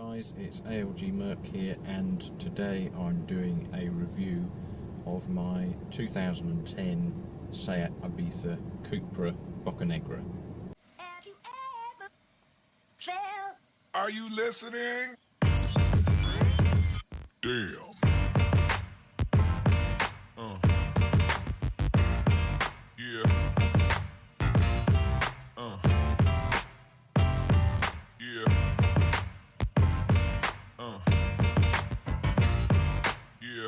guys, it's ALG Merc here, and today I'm doing a review of my 2010 Seat Ibiza Cupra Bocanegra. Have you ever felt? Are you listening? Damn. Yeah. Yeah. Yeah.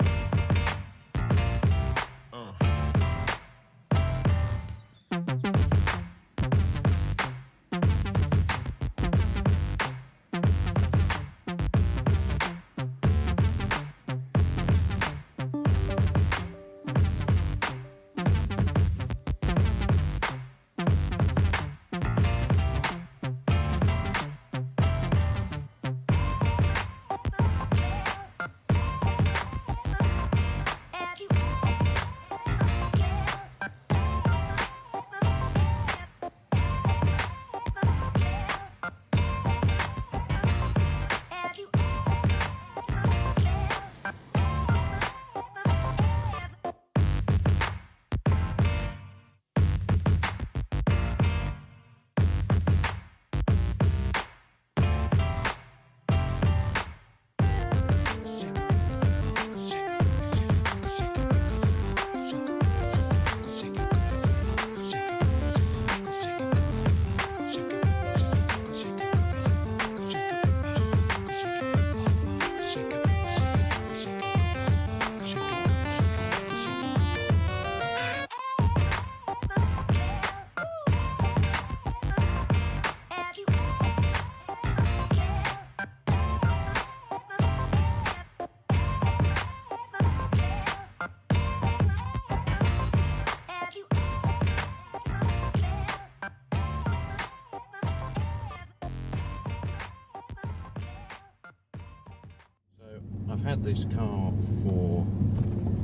I've had this car for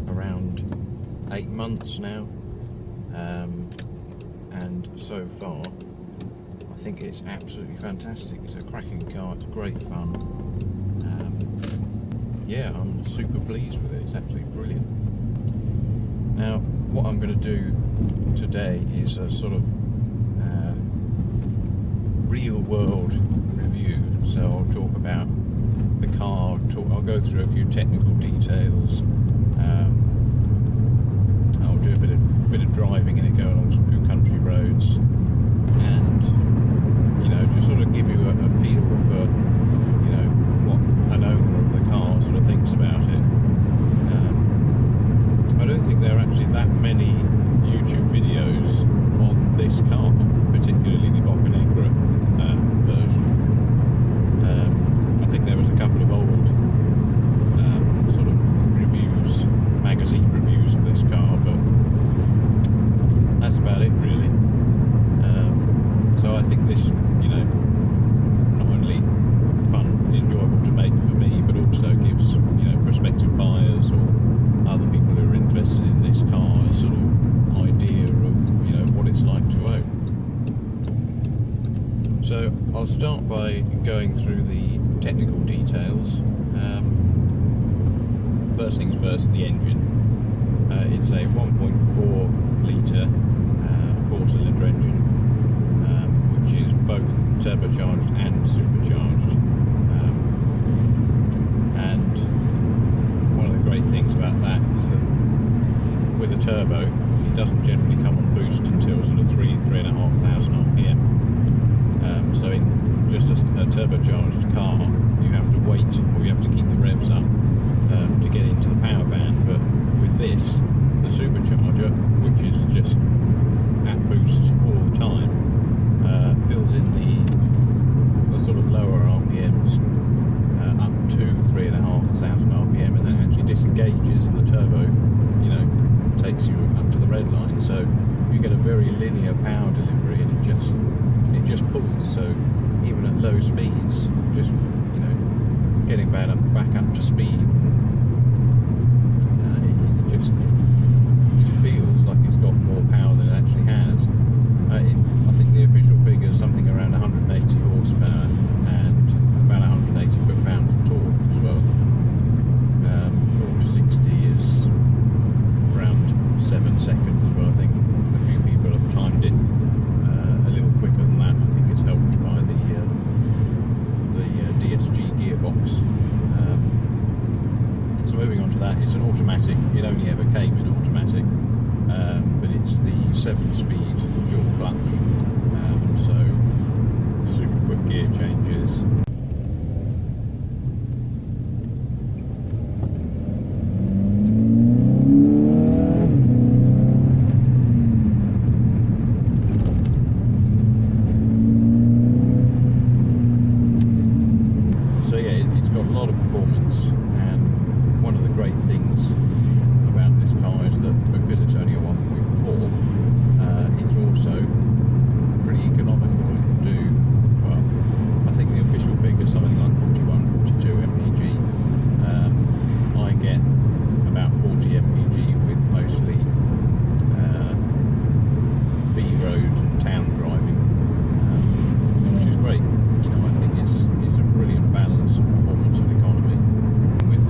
around 8 months now, and so far I think it's absolutely fantastic. It's a cracking car, it's great fun. Yeah, I'm super pleased with it, it's absolutely brilliant. Now, what I'm going to do today is a sort of real world review, so I'll talk about the car, I'll go through a few technical details, I'll do a bit of driving in it, go along some good country roads, and just sort of give you a feel for what an owner of the car sort of thinks about it. I don't think there are actually that many YouTube videos on this car, particularly the Bocanegra version. I think there was a couple of old sort of reviews, magazine reviews of this car, but that's about it really. So I think this, not only fun, enjoyable to make for me, but also gives, prospective buyers or other people who are interested in this car a sort of idea of, what it's like to own. So I'll start by going through the technical details. First things first, the engine. It's a 1.4 litre 4-cylinder engine, which is both turbocharged and supercharged. And one of the great things about that is that with a turbo, it doesn't generally come on boost until sort of 3,500 RPM. So in just a turbocharged car, you have to wait, or you have to keep the revs up to get into the power band. But with this, the supercharger, which is just at boost all the time, fills in the sort of lower RPMs up to 3,500 RPM, and then actually disengages, and the turbo, takes you up to the red line. So you get a very linear power delivery, and it just pulls. So even at low speeds, just getting back up to speed, it just feels like it's got more power than it actually has. I think the official figure is something around 180 horsepower and about 180 foot-pounds. So moving on to that, it's an automatic. It only ever came in automatic, but it's the 7-speed dual clutch, so super quick gear changes. So yeah, it's got a lot of performance, and one of the great things about this car is that because it's only a 1.4, it's also pretty economical. It will do, well, I think the official figure is something like 41, 42 mpg. I get about 40 mpg with mostly B road and town driving, which is great. You know, I think it's a brilliant balance of performance and economy. With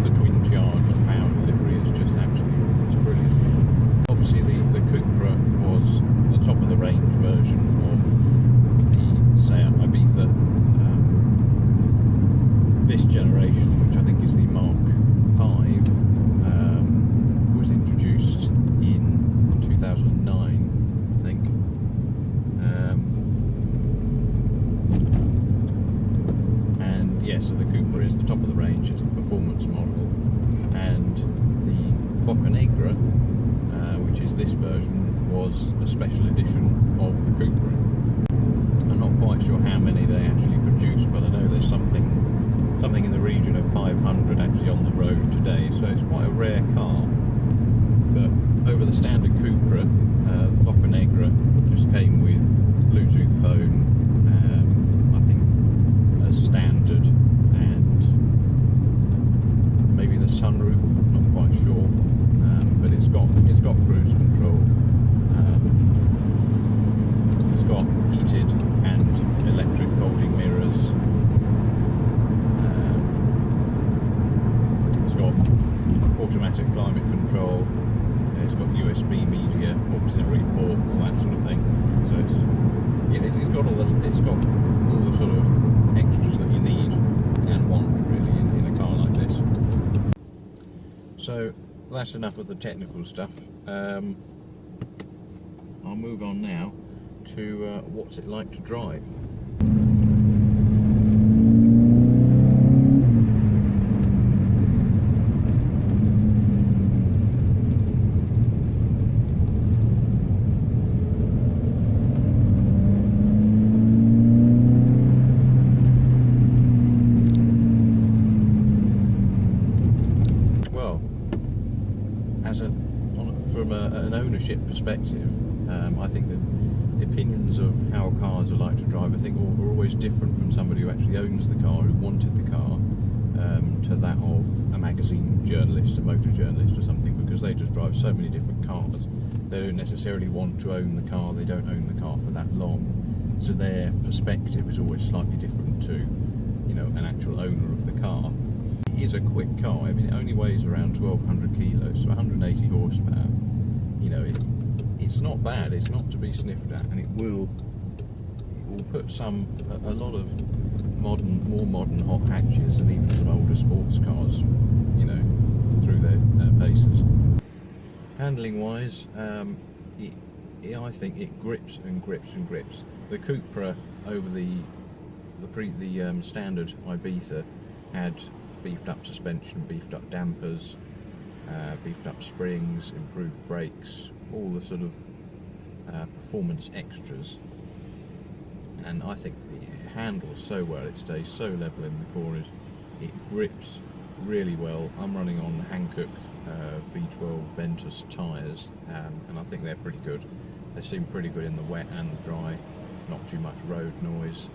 the twin charged power delivery, it's just absolutely, it's brilliant. Obviously the Cupra was the top of the range version of the Seat Ibiza. This generation, which I think is the Mark V, was introduced in 2009, I think. And yeah, so the Cupra is the top of the range, it's the performance model, and the Bocanegra, which is this version, was a special edition of the Cupra. I'm not quite sure how many they actually produced, but I know there's something in the region of 500 actually on the road today, so it's quite a rare car. But over the standard Cupra, the Bocanegra just came with Bluetooth phone, I think as standard, and maybe the sunroof, I'm not quite sure, but it's got cruise control. It's got heated and electric folding mirrors. It's got automatic climate control. It's got USB media, auxiliary port, all that sort of thing. So it's got all the sort of extras that you need and want really in a car like this. So that's enough of the technical stuff. I'll move on now to what's it like to drive. From an ownership perspective, I think that the opinions of how cars are like to drive, I think, are always different from somebody who actually owns the car, who wanted the car, to that of a magazine journalist, a motor journalist or something, because they just drive so many different cars. They don't necessarily want to own the car, they don't own the car for that long, so their perspective is always slightly different to, you know, an actual owner of the car. It is a quick car. I mean, it only weighs around 1200 kilos, so 180 horsepower. You know, it's not bad. It's not to be sniffed at, and it will put a lot of more modern hot hatches and even some older sports cars, you know, through their paces. Handling wise, I think it grips and grips and grips. The Cupra over the standard Ibiza had beefed up suspension, beefed up dampers, beefed up springs, improved brakes, all the sort of performance extras, and I think it handles so well, it stays so level in the corners, it grips really well. I'm running on Hankook V12 Ventus tyres, and I think they're pretty good. They seem pretty good in the wet and the dry, not too much road noise.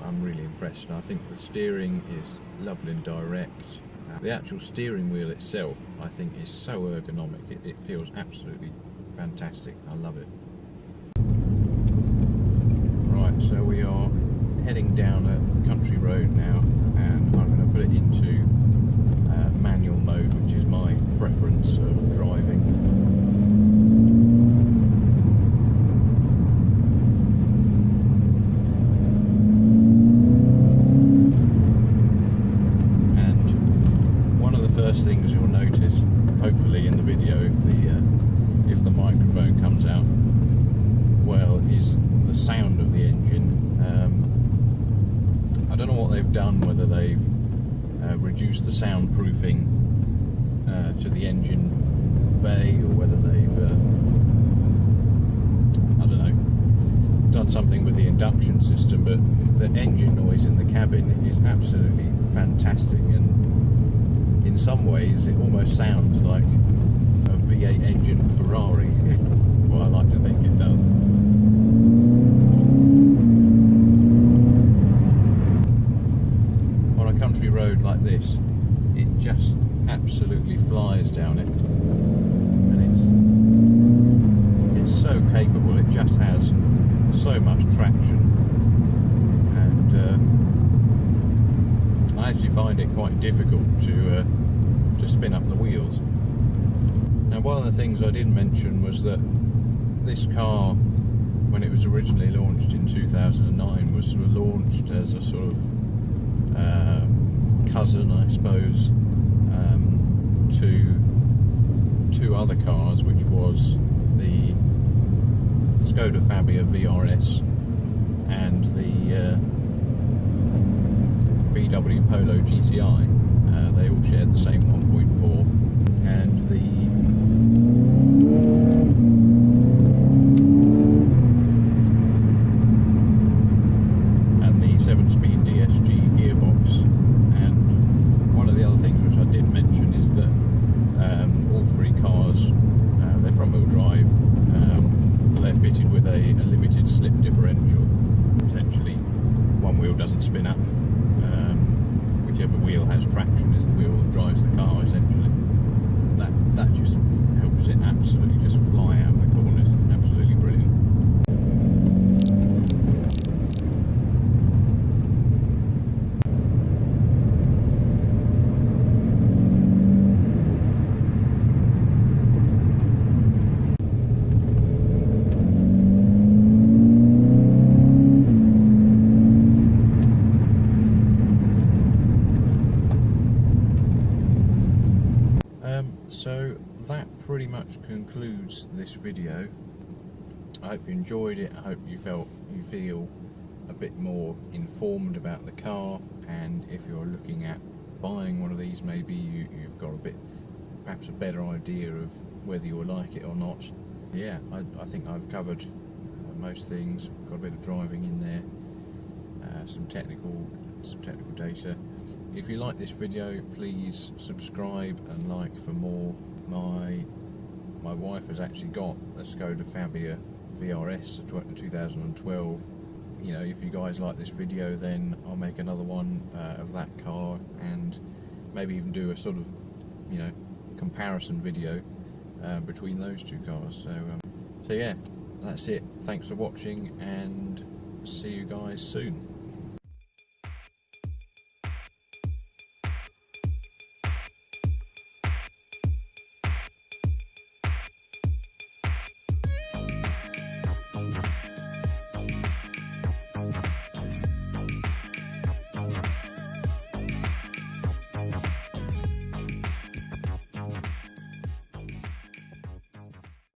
I'm really impressed, and I think the steering is lovely and direct. The actual steering wheel itself, I think, is so ergonomic. It feels absolutely fantastic. I love it. Right, so we are heading down a country road now, and I'm going to put it into manual mode, which is my preference of driving. don't know what they've done, whether they've reduced the soundproofing to the engine bay, or whether they've I don't know, done something with the induction system, but the engine noise in the cabin is absolutely fantastic, and in some ways it almost sounds like a V8 engine Ferrari. Well, I like to think it does. On a country road like this, it just absolutely flies down it, and it's so capable. It just has so much traction, and I actually find it quite difficult to spin up the wheels. Now, one of the things I didn't mention was that this car, when it was originally launched in 2009, was sort of launched as a sort of cousin, I suppose, to two other cars, which was the Skoda Fabia VRS and the VW Polo GTI. They all shared the same 1.4, and the doesn't spin up. Whichever wheel has traction is the wheel that drives the car, essentially. That just helps it absolutely just fly out of the corners. Absolutely brilliant. So that pretty much concludes this video. I hope you enjoyed it. I hope you feel a bit more informed about the car, and if you're looking at buying one of these, maybe you've got perhaps a better idea of whether you'll like it or not. Yeah, I think I've covered most things. Got a bit of driving in there, some technical data. If you like this video, please subscribe and like for more. My wife has actually got a Skoda Fabia VRS 2012. You know, if you guys like this video, then I'll make another one of that car, and maybe even do a sort of, you know, comparison video between those two cars. So yeah, that's it. Thanks for watching, and see you guys soon.